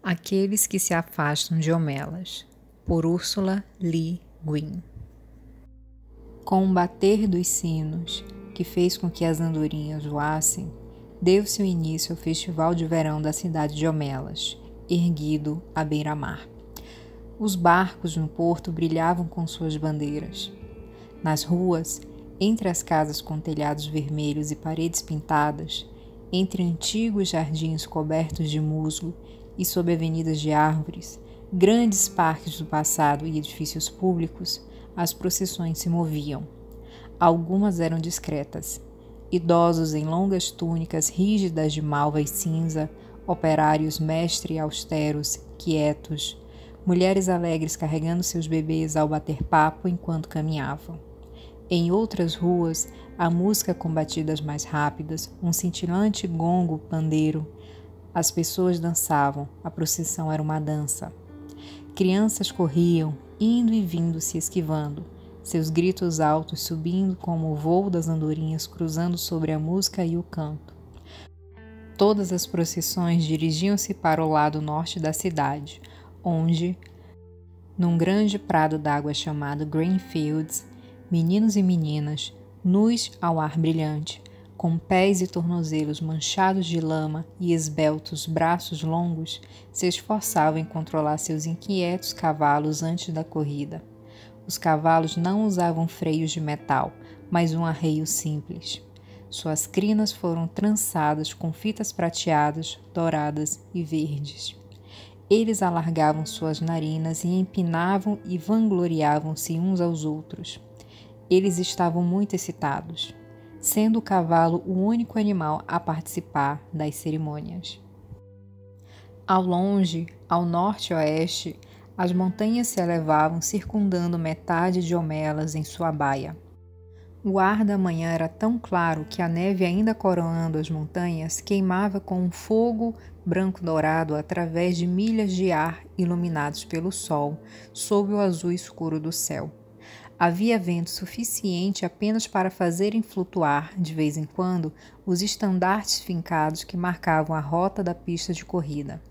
Aqueles que se afastam de Homelas, por Ursula Le Guin. Com o bater dos sinos, que fez com que as andorinhas voassem, deu-se o início ao festival de verão da cidade de Homelas, erguido à beira-mar. Os barcos no porto brilhavam com suas bandeiras. Nas ruas, entre as casas com telhados vermelhos e paredes pintadas, entre antigos jardins cobertos de musgo e sob avenidas de árvores, grandes parques do passado e edifícios públicos, as procissões se moviam. Algumas eram discretas. Idosos em longas túnicas rígidas de malva e cinza, operários mestre e austeros, quietos, mulheres alegres carregando seus bebês ao bater papo enquanto caminhavam. Em outras ruas, a música com batidas mais rápidas, um cintilante gongo pandeiro. As pessoas dançavam, a procissão era uma dança. Crianças corriam, indo e vindo se esquivando, seus gritos altos subindo como o vôo das andorinhas cruzando sobre a música e o canto. Todas as procissões dirigiam-se para o lado norte da cidade, onde, num grande prado d'água chamado Greenfields, meninos e meninas, nus ao ar brilhante, com pés e tornozelos manchados de lama e esbeltos braços longos, se esforçavam em controlar seus inquietos cavalos antes da corrida. Os cavalos não usavam freios de metal, mas um arreio simples. Suas crinas foram trançadas com fitas prateadas, douradas e verdes. Eles alargavam suas narinas e empinavam e vangloriavam-se uns aos outros. Eles estavam muito excitados, sendo o cavalo o único animal a participar das cerimônias. Ao longe, ao norte e oeste, as montanhas se elevavam circundando metade de Homelas em sua baia. O ar da manhã era tão claro que a neve ainda coroando as montanhas queimava com um fogo branco-dourado através de milhas de ar iluminados pelo sol, sob o azul escuro do céu. Havia vento suficiente apenas para fazerem flutuar, de vez em quando, os estandartes fincados que marcavam a rota da pista de corrida.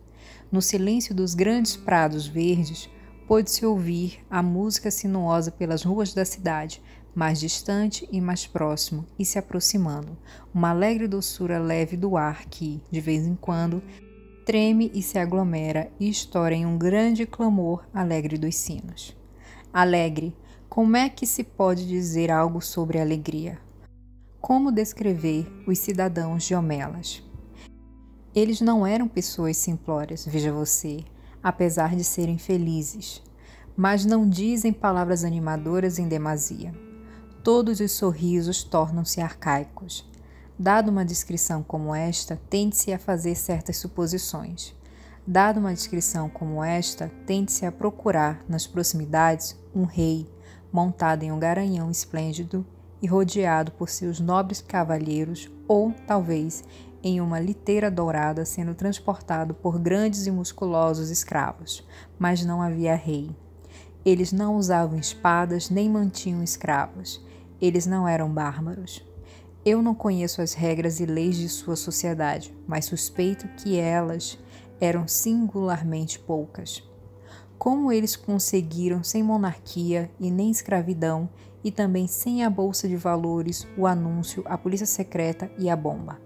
No silêncio dos grandes prados verdes, pôde-se ouvir a música sinuosa pelas ruas da cidade, mais distante e mais próximo, e se aproximando, uma alegre doçura leve do ar que, de vez em quando, treme e se aglomera e estoura em um grande clamor alegre dos sinos. Alegre! Como é que se pode dizer algo sobre a alegria? Como descrever os cidadãos de Homelas? Eles não eram pessoas simplórias, veja você, apesar de serem felizes, mas não dizem palavras animadoras em demasia. Todos os sorrisos tornam-se arcaicos. Dada uma descrição como esta, tende-se a fazer certas suposições. Dada uma descrição como esta, tende-se a procurar, nas proximidades, um rei, montado em um garanhão esplêndido e rodeado por seus nobres cavalheiros, ou, talvez, em uma liteira dourada sendo transportado por grandes e musculosos escravos. Mas não havia rei. Eles não usavam espadas nem mantinham escravos. Eles não eram bárbaros. Eu não conheço as regras e leis de sua sociedade, mas suspeito que elas eram singularmente poucas. Como eles conseguiram sem monarquia e nem escravidão, e também sem a bolsa de valores, o anúncio, a polícia secreta e a bomba?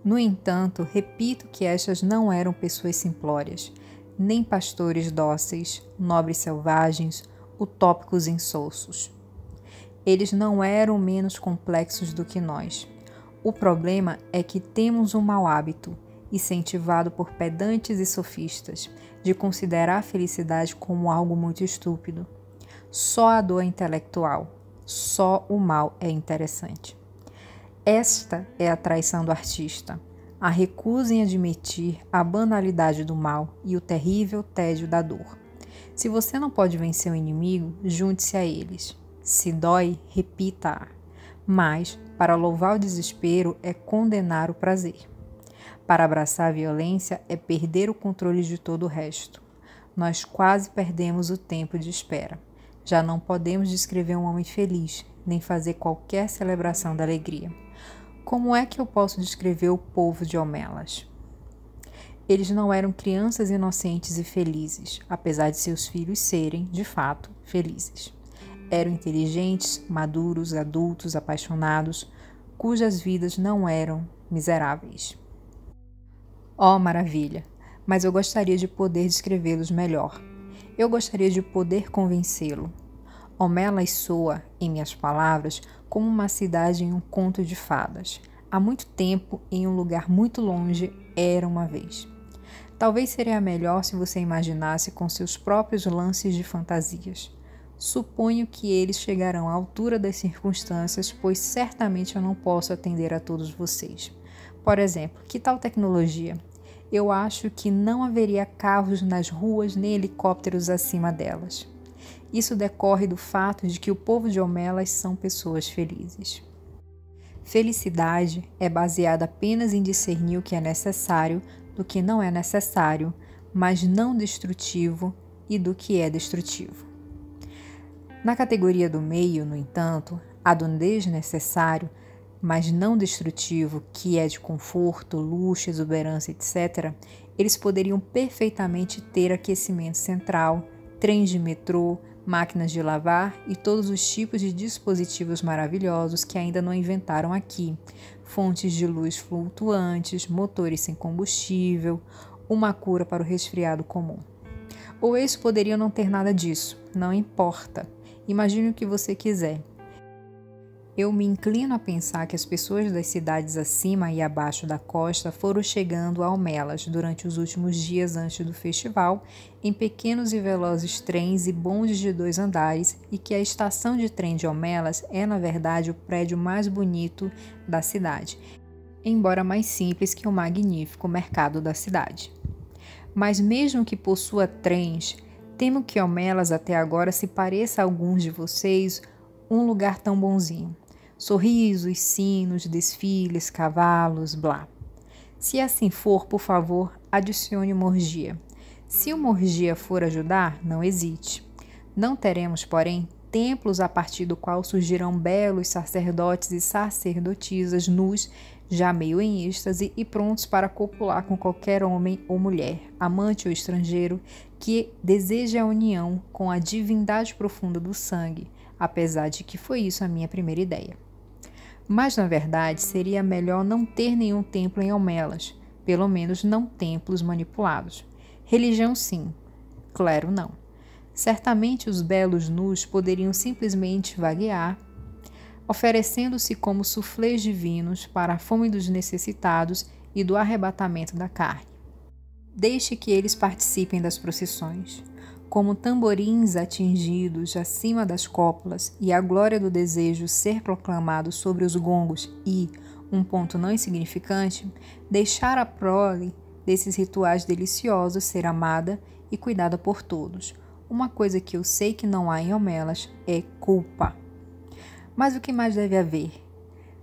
No entanto, repito que estas não eram pessoas simplórias, nem pastores dóceis, nobres selvagens, utópicos insulsos. Eles não eram menos complexos do que nós. O problema é que temos um mau hábito, incentivado por pedantes e sofistas, de considerar a felicidade como algo muito estúpido. Só a dor é intelectual, só o mal é interessante. Esta é a traição do artista, a recusa em admitir a banalidade do mal e o terrível tédio da dor. Se você não pode vencer o inimigo, junte-se a eles. Se dói, repita-a. Mas, para louvar o desespero, é condenar o prazer. Para abraçar a violência é perder o controle de todo o resto. Nós quase perdemos o tempo de espera. Já não podemos descrever um homem feliz, nem fazer qualquer celebração da alegria. Como é que eu posso descrever o povo de Homelas? Eles não eram crianças inocentes e felizes, apesar de seus filhos serem, de fato, felizes. Eram inteligentes, maduros, adultos, apaixonados, cujas vidas não eram miseráveis. Oh, maravilha! Mas eu gostaria de poder descrevê-los melhor. Eu gostaria de poder convencê-lo. Homelas soa, em minhas palavras, como uma cidade em um conto de fadas. Há muito tempo, em um lugar muito longe, era uma vez. Talvez seria melhor se você imaginasse com seus próprios lances de fantasias. Suponho que eles chegarão à altura das circunstâncias, pois certamente eu não posso atender a todos vocês. Por exemplo, que tal tecnologia? Eu acho que não haveria carros nas ruas nem helicópteros acima delas. Isso decorre do fato de que o povo de Homelas são pessoas felizes. Felicidade é baseada apenas em discernir o que é necessário do que não é necessário, mas não destrutivo, e do que é destrutivo. Na categoria do meio, no entanto, há do desnecessário, mas não destrutivo, que é de conforto, luxo, exuberância, etc., eles poderiam perfeitamente ter aquecimento central, trens de metrô, máquinas de lavar e todos os tipos de dispositivos maravilhosos que ainda não inventaram aqui, fontes de luz flutuantes, motores sem combustível, uma cura para o resfriado comum. Ou eles poderiam não ter nada disso, não importa. Imagine o que você quiser. Eu me inclino a pensar que as pessoas das cidades acima e abaixo da costa foram chegando a Homelas durante os últimos dias antes do festival em pequenos e velozes trens e bondes de 2 andares e que a estação de trem de Homelas é, na verdade, o prédio mais bonito da cidade, embora mais simples que o magnífico mercado da cidade. Mas mesmo que possua trens, temo que Homelas até agora se pareça a alguns de vocês um lugar tão bonzinho. Sorrisos, sinos, desfiles, cavalos, blá. Se assim for, por favor, adicione uma orgia. Se uma orgia for ajudar, não hesite. Não teremos, porém, templos a partir do qual surgirão belos sacerdotes e sacerdotisas nus, já meio em êxtase e prontos para copular com qualquer homem ou mulher, amante ou estrangeiro, que deseje a união com a divindade profunda do sangue, apesar de que foi isso a minha primeira ideia. Mas, na verdade, seria melhor não ter nenhum templo em Homelas, pelo menos não templos manipulados. Religião, sim. Clero, não. Certamente os belos nus poderiam simplesmente vaguear, oferecendo-se como suflês divinos para a fome dos necessitados e do arrebatamento da carne. Deixe que eles participem das procissões. Como tamborins atingidos acima das cópulas e a glória do desejo ser proclamado sobre os gongos e, um ponto não insignificante, deixar a prole desses rituais deliciosos ser amada e cuidada por todos. Uma coisa que eu sei que não há em Homelas é culpa. Mas o que mais deve haver?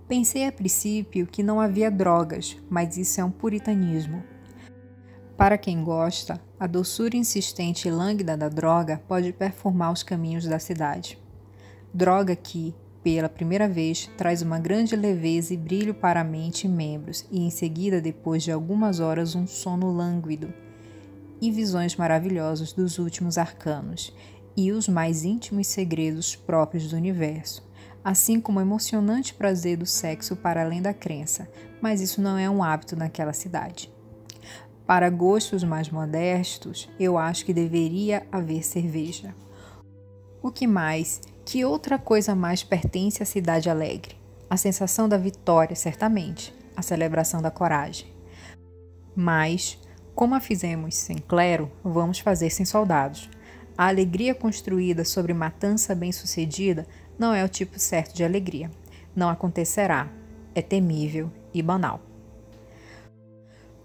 Pensei a princípio que não havia drogas, mas isso é um puritanismo. Para quem gosta, a doçura insistente e lânguida da droga pode performar os caminhos da cidade. Droga que, pela primeira vez, traz uma grande leveza e brilho para a mente e membros, e em seguida, depois de algumas horas, um sono lânguido e visões maravilhosas dos últimos arcanos e os mais íntimos segredos próprios do universo, assim como o emocionante prazer do sexo para além da crença, mas isso não é um hábito naquela cidade. Para gostos mais modestos, eu acho que deveria haver cerveja. O que mais? Que outra coisa mais pertence à cidade alegre? A sensação da vitória, certamente, a celebração da coragem. Mas, como a fizemos sem clero, vamos fazer sem soldados. A alegria construída sobre matança bem-sucedida não é o tipo certo de alegria. Não acontecerá. É temível e banal.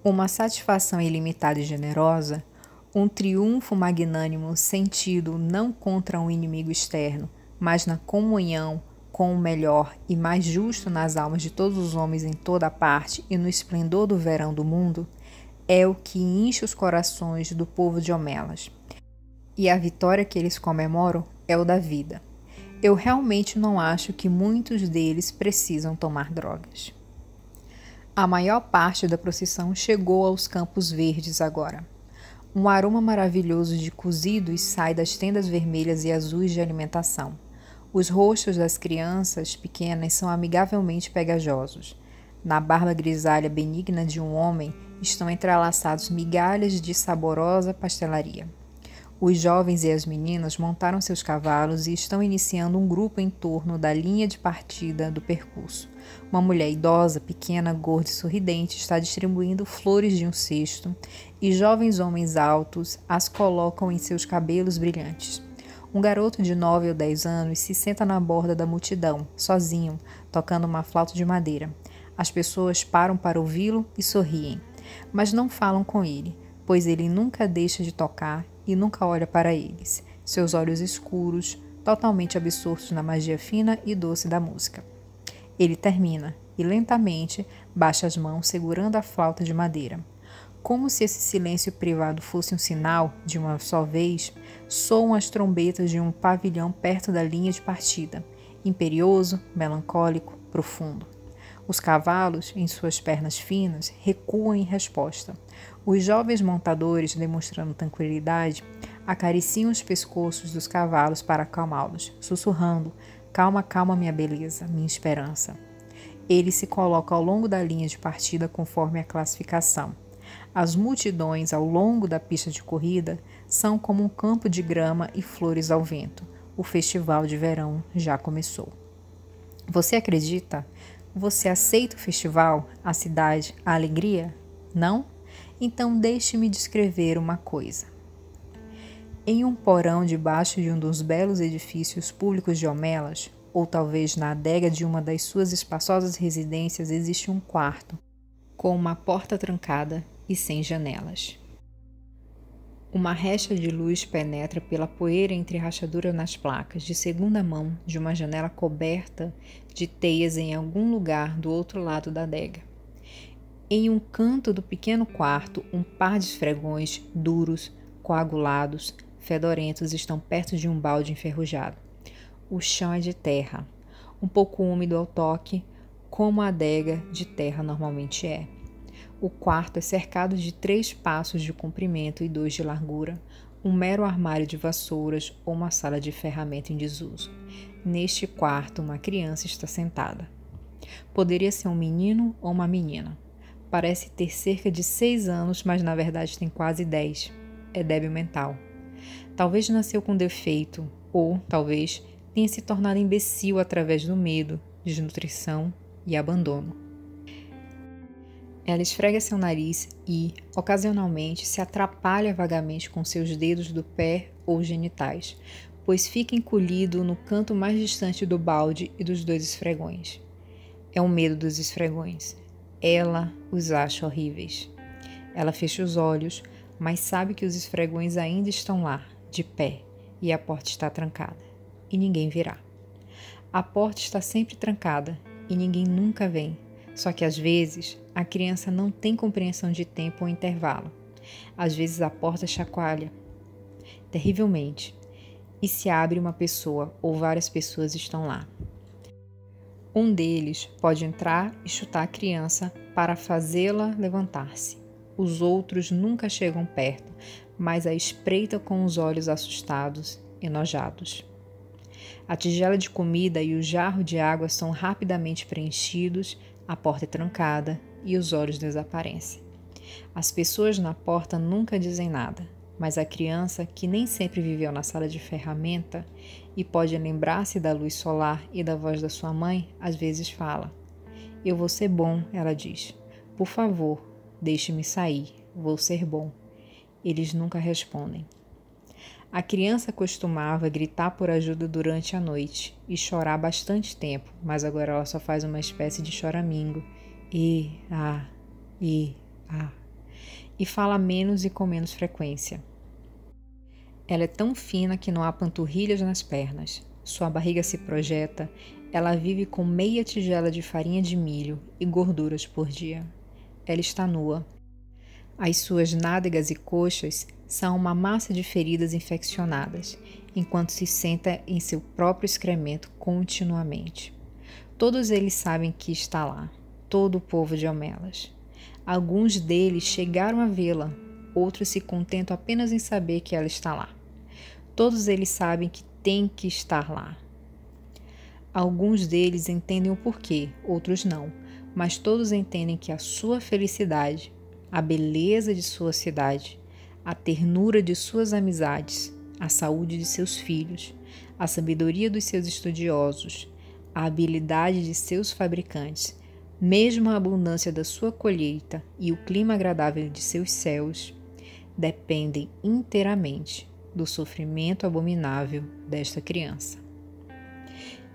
Uma satisfação ilimitada e generosa, um triunfo magnânimo sentido não contra um inimigo externo, mas na comunhão com o melhor e mais justo nas almas de todos os homens em toda a parte e no esplendor do verão do mundo, é o que enche os corações do povo de Homelas. E a vitória que eles comemoram é o da vida. Eu realmente não acho que muitos deles precisam tomar drogas. A maior parte da procissão chegou aos campos verdes agora. Um aroma maravilhoso de cozidos sai das tendas vermelhas e azuis de alimentação. Os rostos das crianças pequenas são amigavelmente pegajosos. Na barba grisalha benigna de um homem estão entrelaçados migalhas de saborosa pastelaria. Os jovens e as meninas montaram seus cavalos e estão iniciando um grupo em torno da linha de partida do percurso. Uma mulher idosa, pequena, gorda e sorridente está distribuindo flores de um cesto e jovens homens altos as colocam em seus cabelos brilhantes. Um garoto de 9 ou 10 anos se senta na borda da multidão, sozinho, tocando uma flauta de madeira. As pessoas param para ouvi-lo e sorriem, mas não falam com ele, pois ele nunca deixa de tocar e nunca olha para eles, seus olhos escuros, totalmente absortos na magia fina e doce da música. Ele termina e lentamente baixa as mãos segurando a flauta de madeira. Como se esse silêncio privado fosse um sinal, de uma só vez, soam as trombetas de um pavilhão perto da linha de partida, imperioso, melancólico, profundo. Os cavalos, em suas pernas finas, recuam em resposta. Os jovens montadores, demonstrando tranquilidade, acariciam os pescoços dos cavalos para acalmá-los, sussurrando: "Calma, calma, minha beleza, minha esperança." Ele se coloca ao longo da linha de partida conforme a classificação. As multidões ao longo da pista de corrida são como um campo de grama e flores ao vento. O festival de verão já começou. Você acredita? Você aceita o festival, a cidade, a alegria? Não? Então deixe-me descrever uma coisa. Em um porão debaixo de um dos belos edifícios públicos de Homelas, ou talvez na adega de uma das suas espaçosas residências, existe um quarto, com uma porta trancada e sem janelas. Uma recha de luz penetra pela poeira entre rachaduras nas placas, de segunda mão, de uma janela coberta de teias em algum lugar do outro lado da adega. Em um canto do pequeno quarto, um par de esfregões duros, coagulados, fedorentos estão perto de um balde enferrujado. O chão é de terra, um pouco úmido ao toque, como a adega de terra normalmente é. O quarto é cercado de 3 passos de comprimento e 2 de largura, um mero armário de vassouras ou uma sala de ferramenta em desuso. Neste quarto, uma criança está sentada. Poderia ser um menino ou uma menina. Parece ter cerca de 6 anos, mas na verdade tem quase 10. É débil mental. Talvez nasceu com defeito, ou, talvez, tenha se tornado imbecil através do medo, desnutrição e abandono. Ela esfrega seu nariz e, ocasionalmente, se atrapalha vagamente com seus dedos do pé ou genitais, pois fica encolhido no canto mais distante do balde e dos 2 esfregões. É o medo dos esfregões. Ela os acha horríveis. Ela fecha os olhos, mas sabe que os esfregões ainda estão lá, de pé, e a porta está trancada, e ninguém virá. A porta está sempre trancada, e ninguém nunca vem. Só que às vezes a criança não tem compreensão de tempo ou intervalo. Às vezes a porta chacoalha terrivelmente e se abre uma pessoa ou várias pessoas estão lá. Um deles pode entrar e chutar a criança para fazê-la levantar-se. Os outros nunca chegam perto, mas a espreitam com os olhos assustados, enojados. A tigela de comida e o jarro de água são rapidamente preenchidos. A porta é trancada e os olhos desaparecem. As pessoas na porta nunca dizem nada, mas a criança, que nem sempre viveu na sala de ferramenta e pode lembrar-se da luz solar e da voz da sua mãe, às vezes fala. "Eu vou ser bom", ela diz. "Por favor, deixe-me sair, vou ser bom." Eles nunca respondem. A criança costumava gritar por ajuda durante a noite e chorar bastante tempo, mas agora ela só faz uma espécie de choramingo. E fala menos e com menos frequência. Ela é tão fina que não há panturrilhas nas pernas. Sua barriga se projeta. Ela vive com meia tigela de farinha de milho e gorduras por dia. Ela está nua. As suas nádegas e coxas são uma massa de feridas infeccionadas, enquanto se senta em seu próprio excremento continuamente. Todos eles sabem que está lá. todo o povo de Homelas. Alguns deles chegaram a vê-la, outros se contentam apenas em saber que ela está lá. Todos eles sabem que tem que estar lá. Alguns deles entendem o porquê, outros não, mas todos entendem que a sua felicidade, a beleza de sua cidade, a ternura de suas amizades, a saúde de seus filhos, a sabedoria dos seus estudiosos, a habilidade de seus fabricantes, mesmo a abundância da sua colheita e o clima agradável de seus céus, dependem inteiramente do sofrimento abominável desta criança.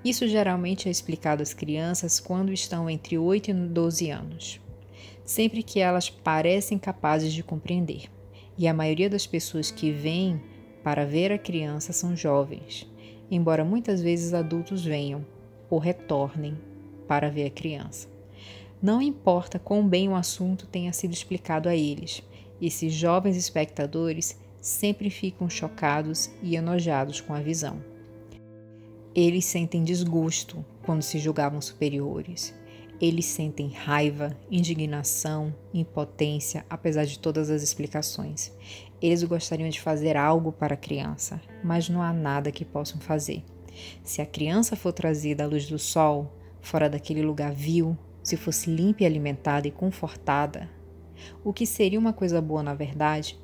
Isso geralmente é explicado às crianças quando estão entre 8 e 12 anos, sempre que elas parecem capazes de compreender, e a maioria das pessoas que vêm para ver a criança são jovens, embora muitas vezes adultos venham ou retornem para ver a criança. Não importa quão bem o assunto tenha sido explicado a eles, esses jovens espectadores sempre ficam chocados e enojados com a visão. Eles sentem desgosto quando se julgavam superiores. Eles sentem raiva, indignação, impotência, apesar de todas as explicações. Eles gostariam de fazer algo para a criança, mas não há nada que possam fazer. Se a criança for trazida à luz do sol, fora daquele lugar vil, se fosse limpa e alimentada e confortada, o que seria uma coisa boa na verdade,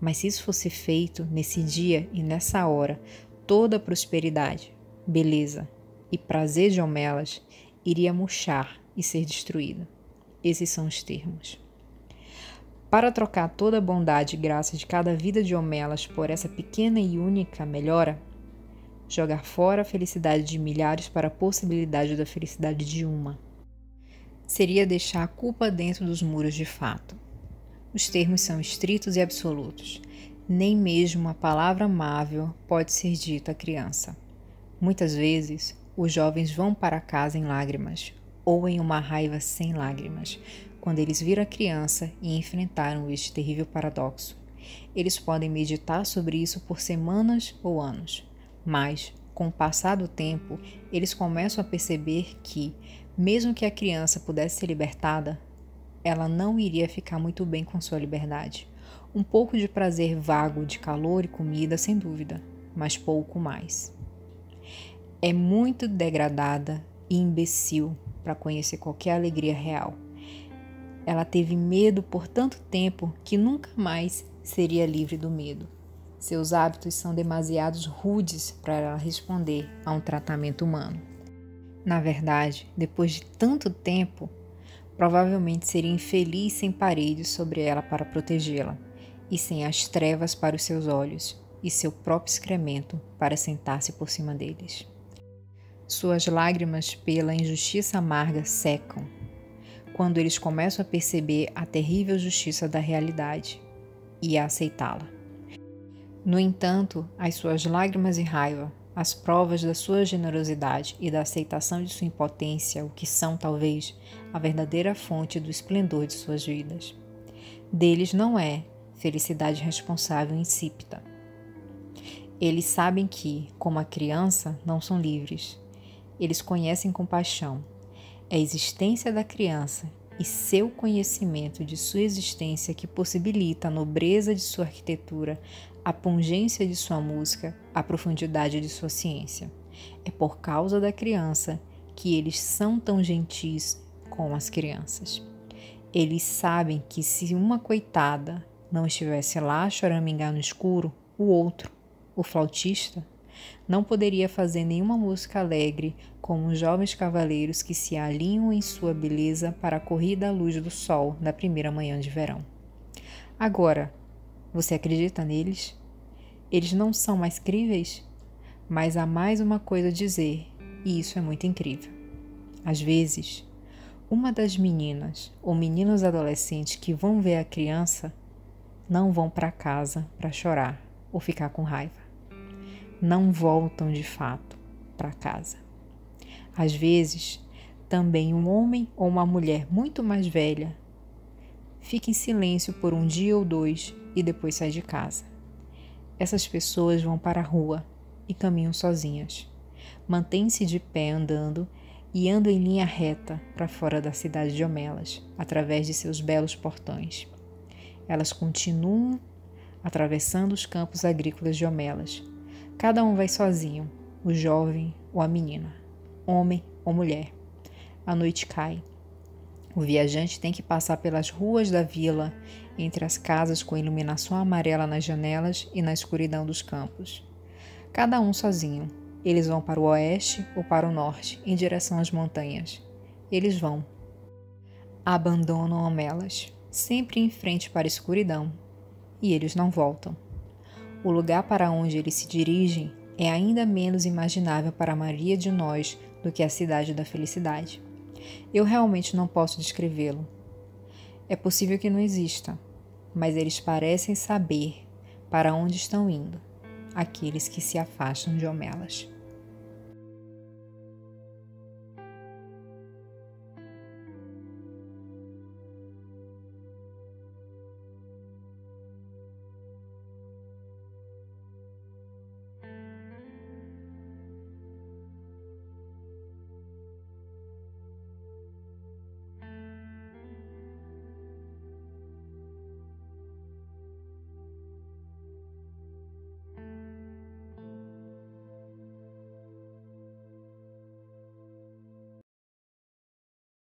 mas se isso fosse feito nesse dia e nessa hora, toda a prosperidade, beleza e prazer de Homelas iria murchar e ser destruída. Esses são os termos. Para trocar toda a bondade e graça de cada vida de Homelas por essa pequena e única melhora, jogar fora a felicidade de milhares para a possibilidade da felicidade de uma, seria deixar a culpa dentro dos muros de fato. Os termos são estritos e absolutos. Nem mesmo uma palavra amável pode ser dita à criança. Muitas vezes, os jovens vão para casa em lágrimas, ou em uma raiva sem lágrimas, quando eles viram a criança e enfrentaram este terrível paradoxo. Eles podem meditar sobre isso por semanas ou anos, mas, com o passar do tempo, eles começam a perceber que, mesmo que a criança pudesse ser libertada, ela não iria ficar muito bem com sua liberdade. Um pouco de prazer vago de calor e comida, sem dúvida, mas pouco mais. É muito degradada e imbecil para conhecer qualquer alegria real. Ela teve medo por tanto tempo que nunca mais seria livre do medo. Seus hábitos são demasiado rudes para ela responder a um tratamento humano. Na verdade, depois de tanto tempo, provavelmente seria infeliz sem paredes sobre ela para protegê-la, e sem as trevas para os seus olhos, e seu próprio excremento para sentar-se por cima deles. Suas lágrimas pela injustiça amarga secam, quando eles começam a perceber a terrível justiça da realidade e a aceitá-la. No entanto, as suas lágrimas e raiva, as provas da sua generosidade e da aceitação de sua impotência, o que são, talvez, a verdadeira fonte do esplendor de suas vidas. Deles não é felicidade responsável e insípida. Eles sabem que, como a criança, não são livres. Eles conhecem compaixão. É a existência da criança e seu conhecimento de sua existência que possibilita a nobreza de sua arquitetura, a pungência de sua música, a profundidade de sua ciência. É por causa da criança que eles são tão gentis com as crianças. Eles sabem que se uma coitada não estivesse lá a choramingar no escuro, o outro, o flautista, não poderia fazer nenhuma música alegre como os jovens cavaleiros que se alinham em sua beleza para a corrida à luz do sol da primeira manhã de verão. Agora, você acredita neles? Eles não são mais críveis? Mas há mais uma coisa a dizer, e isso é muito incrível. Às vezes, uma das meninas ou meninos adolescentes que vão ver a criança não vão para casa para chorar ou ficar com raiva. Não voltam de fato para casa. Às vezes, também um homem ou uma mulher muito mais velha fica em silêncio por um dia ou dois e depois sai de casa. Essas pessoas vão para a rua e caminham sozinhas. Mantêm-se de pé andando e andam em linha reta para fora da cidade de Homelas, através de seus belos portões. Elas continuam atravessando os campos agrícolas de Homelas. Cada um vai sozinho, o jovem ou a menina, homem ou mulher. A noite cai. O viajante tem que passar pelas ruas da vila, entre as casas com iluminação amarela nas janelas e na escuridão dos campos. Cada um sozinho. Eles vão para o oeste ou para o norte, em direção às montanhas. Eles vão. Abandonam Homelas, sempre em frente para a escuridão. E eles não voltam. O lugar para onde eles se dirigem é ainda menos imaginável para a maioria de nós do que a cidade da felicidade. Eu realmente não posso descrevê-lo. É possível que não exista, mas eles parecem saber para onde estão indo, aqueles que se afastam de Homelas.